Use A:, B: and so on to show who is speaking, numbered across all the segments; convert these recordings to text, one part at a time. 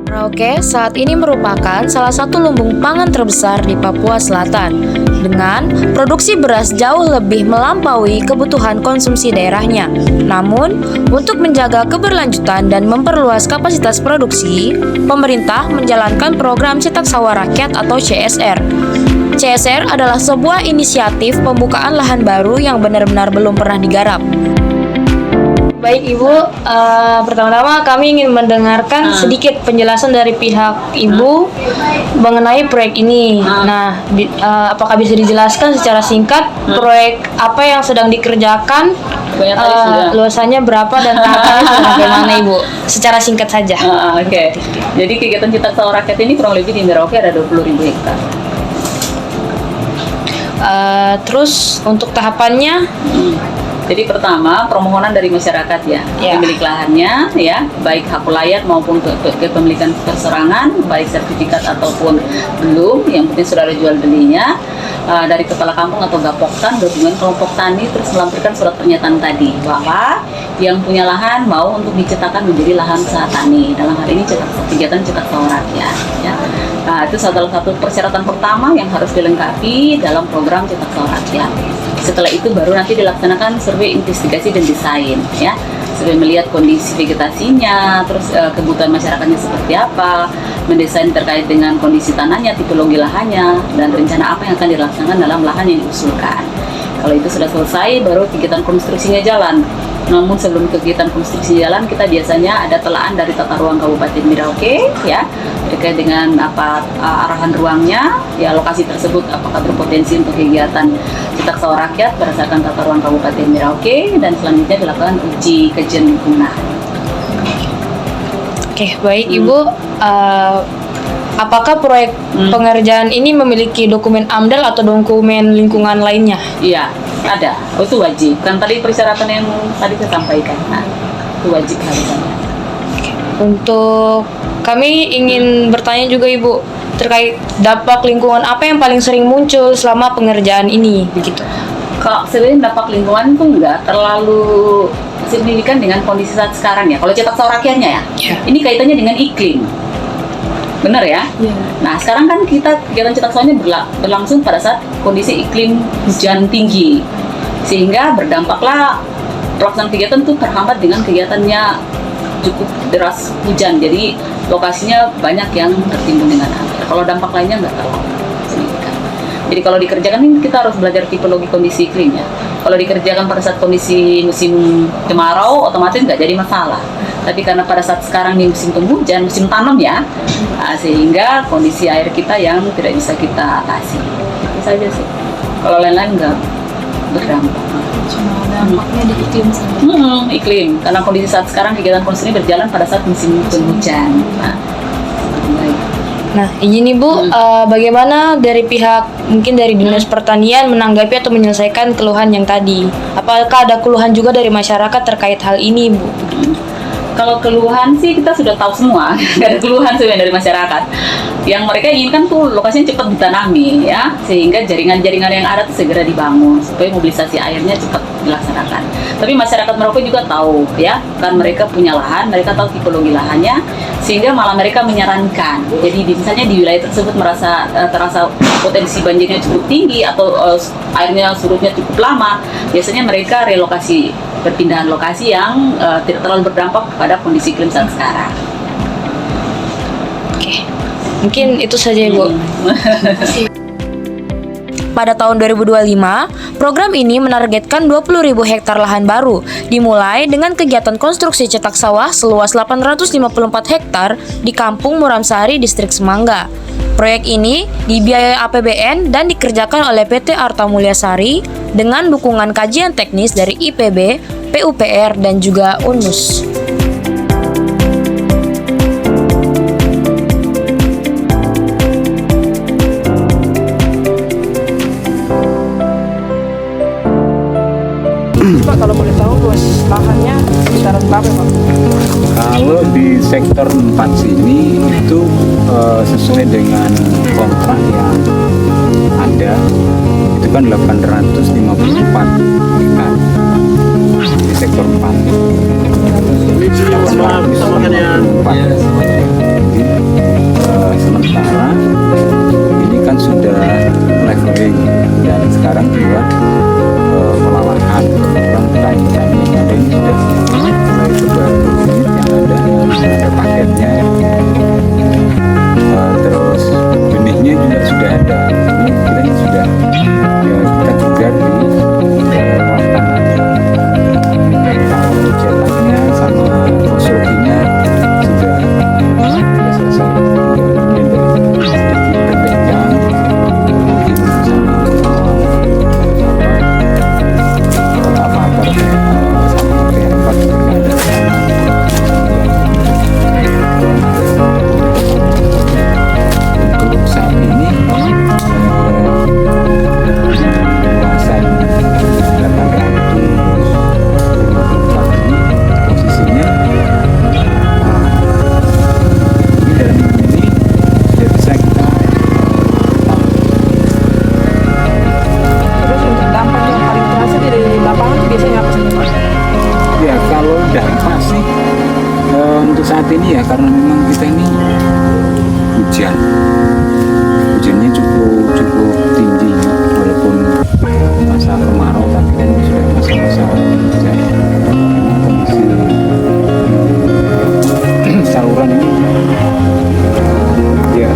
A: Merauke saat ini merupakan salah satu lumbung pangan terbesar di Papua Selatan, dengan produksi beras jauh lebih melampaui kebutuhan konsumsi daerahnya. Namun, untuk menjaga keberlanjutan dan memperluas kapasitas produksi, pemerintah menjalankan program Cetak Sawah Rakyat atau CSR. CSR adalah sebuah inisiatif pembukaan lahan baru yang benar-benar belum pernah digarap. Baik Ibu, pertama-tama kami ingin mendengarkan sedikit penjelasan dari pihak Ibu mengenai proyek ini. Nah, apakah bisa dijelaskan secara singkat proyek apa yang sedang dikerjakan, luasannya berapa dan tahapannya sudah bagaimana Ibu? Secara singkat saja.
B: Oke. Jadi kegiatan Cetak Sawah Rakyat ini kurang lebih di Merauke ada 20.000 hektar.
A: Terus untuk tahapannya?
B: Jadi pertama permohonan dari masyarakat ya, pemilik lahannya ya, baik hak layak maupun kepemilikan perserangan, baik sertifikat ataupun belum, yang penting sudah ada jual belinya, dari kepala kampung atau gapoktan, gabungan kelompok tani, terus melampirkan surat pernyataan tadi bahwa yang punya lahan mau untuk dicetakkan menjadi lahan usaha tani. Dalam hal ini kegiatan Cetak Sawah Rakyat. Ya. Nah, itu salah satu persyaratan pertama yang harus dilengkapi dalam program Cetak Sawah Rakyat. Setelah itu baru nanti dilaksanakan survei investigasi dan desain, ya, survei melihat kondisi vegetasinya, terus kebutuhan masyarakatnya seperti apa, mendesain terkait dengan kondisi tanahnya, tipologi lahannya, dan rencana apa yang akan dilaksanakan dalam lahan yang diusulkan. Kalau itu sudah selesai, baru kegiatan konstruksinya jalan. Namun sebelum kegiatan konstruksi jalan, kita biasanya ada telaan dari Tata Ruang Kabupaten Merauke, ya, terkait dengan arahan ruangnya, ya, lokasi tersebut apakah berpotensi untuk kegiatan Cetak Sawah Rakyat berdasarkan Tata Ruang Kabupaten Merauke, dan selanjutnya dilakukan uji kajian lingkungan.
A: Oke, baik Ibu. Apakah proyek pengerjaan ini memiliki dokumen AMDAL atau dokumen lingkungan lainnya?
B: Iya, ada. Oh, itu wajib. Kan tadi persyaratan yang tadi saya sampaikan. Nah, itu wajib harus ada.
A: Untuk kami ingin bertanya juga Ibu terkait dampak lingkungan apa yang paling sering muncul selama pengerjaan ini, begitu?
B: Kalau sebenarnya dampak lingkungan itu nggak terlalu signifikan dengan kondisi saat sekarang ya. Kalau Cetak Sawah Rakyatnya ya, ini kaitannya dengan iklim. Benar ya? Nah, sekarang kan kita kegiatan Cetak Sawahnya berlangsung pada saat kondisi iklim hujan tinggi, sehingga berdampaklah pelaksanaan kegiatan itu terhambat dengan kegiatannya cukup deras hujan. Jadi lokasinya banyak yang tertimbun dengan air. Kalau dampak lainnya nggak terlalu signifikan. Jadi kalau dikerjakan ini kita harus belajar tipologi kondisi iklimnya. Kalau dikerjakan pada saat kondisi musim kemarau, otomatis nggak jadi masalah. Tapi karena pada saat sekarang di musim penghujan, musim tanam ya, sehingga kondisi air kita yang tidak bisa kita atasi. Itu saja sih. Kalau lain-lain nggak berdampak.
C: Cuma dampaknya di iklim saja.
B: Iklim, karena kondisi saat sekarang kegiatan konstruksi berjalan pada saat musim penghujan.
A: Nah, izin Ibu, bagaimana dari pihak mungkin dari Dinas Pertanian menanggapi atau menyelesaikan keluhan yang tadi? Apakah ada keluhan juga dari masyarakat terkait hal ini, Bu?
B: Kalau keluhan sih kita sudah tahu semua, nggak ada keluhan sebenarnya dari masyarakat. Yang mereka inginkan tuh lokasinya cepat ditanami, ya, sehingga jaringan-jaringan yang ada tuh segera dibangun supaya mobilisasi airnya cepat dilaksanakan. Tapi masyarakat Merauke juga tahu, ya, kan mereka punya lahan, mereka tahu tipologi lahannya, sehingga malah mereka menyarankan. Jadi misalnya di wilayah tersebut terasa potensi banjirnya cukup tinggi atau airnya surutnya cukup lama, biasanya mereka relokasi, perpindahan lokasi yang tidak terlalu berdampak pada kondisi iklim saat sekarang.
A: Oke, mungkin itu saja Ibu. Pada tahun 2025, program ini menargetkan 20.000 hektar lahan baru, dimulai dengan kegiatan konstruksi cetak sawah seluas 854 hektar di Kampung Muramsari, Distrik Semangga. Proyek ini dibiayai APBN dan dikerjakan oleh PT Arta Mulyasari dengan dukungan kajian teknis dari IPB, PUPR, dan juga UNUS.
D: Pak, kalau boleh tahu luas lahannya kisaran berapa Pak?
E: Kalau di sektor 4 sini itu sesuai dengan kontrak yang ada itu kan 854 hektar di sektor 4.
F: Sama yang
E: Iya, karena memang kita ini hujannya cukup tinggi, walaupun masa kemarau tapi kan ini sudah masa-masa hujan. Kondisi saluran ini ya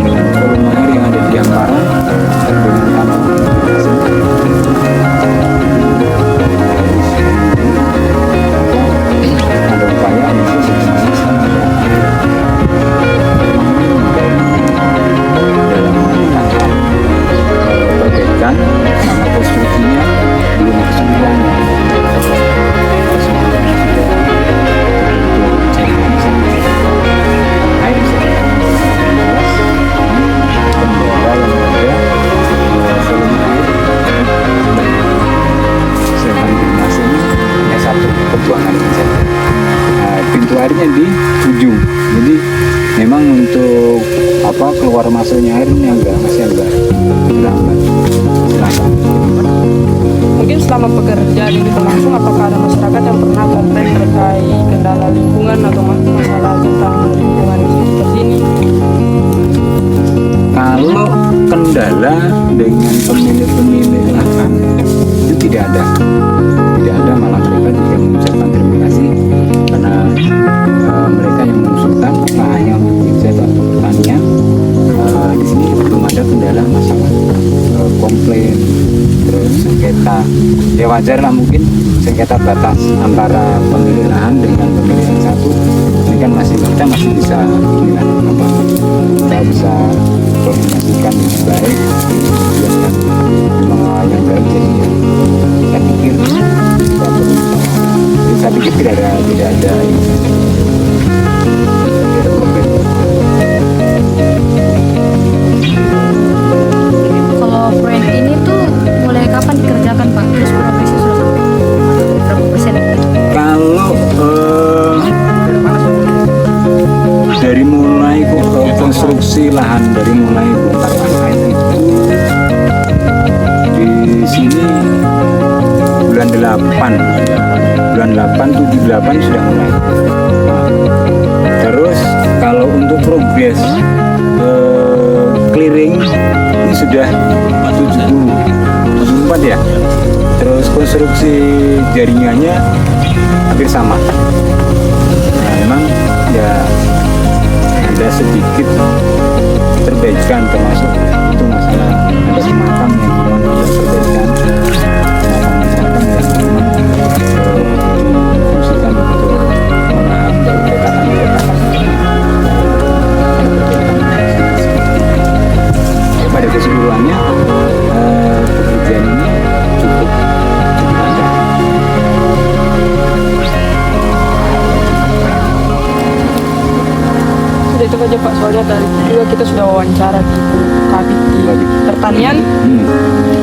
E: dengan volume air yang ada di hamparan dan dengan tanah ada upaya untuk perbaikan sama konstruksinya belum keseluruhan. Air bisa kendala yang ada volume air sedang dimasuk hanya satu pembuangan saja. Pintu airnya di ujung, jadi memang untuk keluar masuknya airnya masih agak lambat.
D: Mungkin selama pekerjaan ini berlangsung, apakah ada masyarakat yang pernah komplain terkait kendala lingkungan atau masalah tentang lingkungan seperti ini?
E: Kalau kendala dengan pemilik lahan itu tidak ada, malah mereka juga mengucapkan terima kasih karena mereka yang mengusulkan lahannya untuk riset atau pertanian. Di sini belum ada kendala masalah komplain, terus sengketa. Ya wajar lah mungkin sengketa batas antara pemilik lahan dengan pemilik yang satu. Ini kan kita masih bisa kita bisa koordinasikan dengan baik yang baik. Jadi saya pikir tidak ada komplain.
C: Kalau proyek ini tuh mulai kapan dikerjakan Pak? Terus progresnya sudah sampai berapa persen?
E: Kalau dari mulai konstruksi lahan, dari mulai bongkar lantai itu di sini bulan 8 sudah mulai. Terus kalau untuk progres clearing ini sudah 74 ya. Terus konstruksi jaringannya hampir sama. Nah, memang ya ada sedikit perbaikan, termasuk itu masalah ada makam yang memang ada perbaikan, makam yang memang difungsikan untuk menahan keretakan. Pada keseluruhannya pekerjaan ini cukup lancar.
D: Sudah itu saja Pak, soalnya tadi juga kita sudah wawancara di Kabit di pertanian.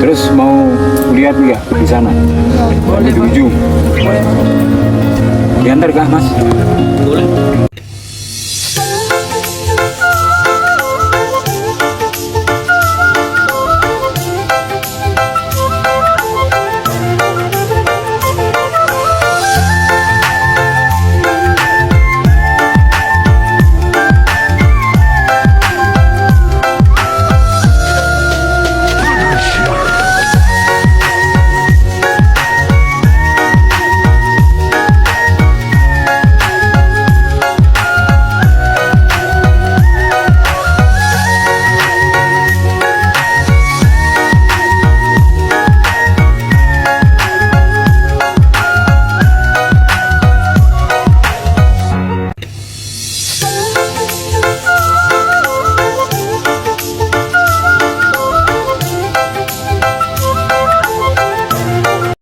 E: Terus mau lihat nggak di sana? Boleh di ujung. Diantar kah Mas?
B: Boleh.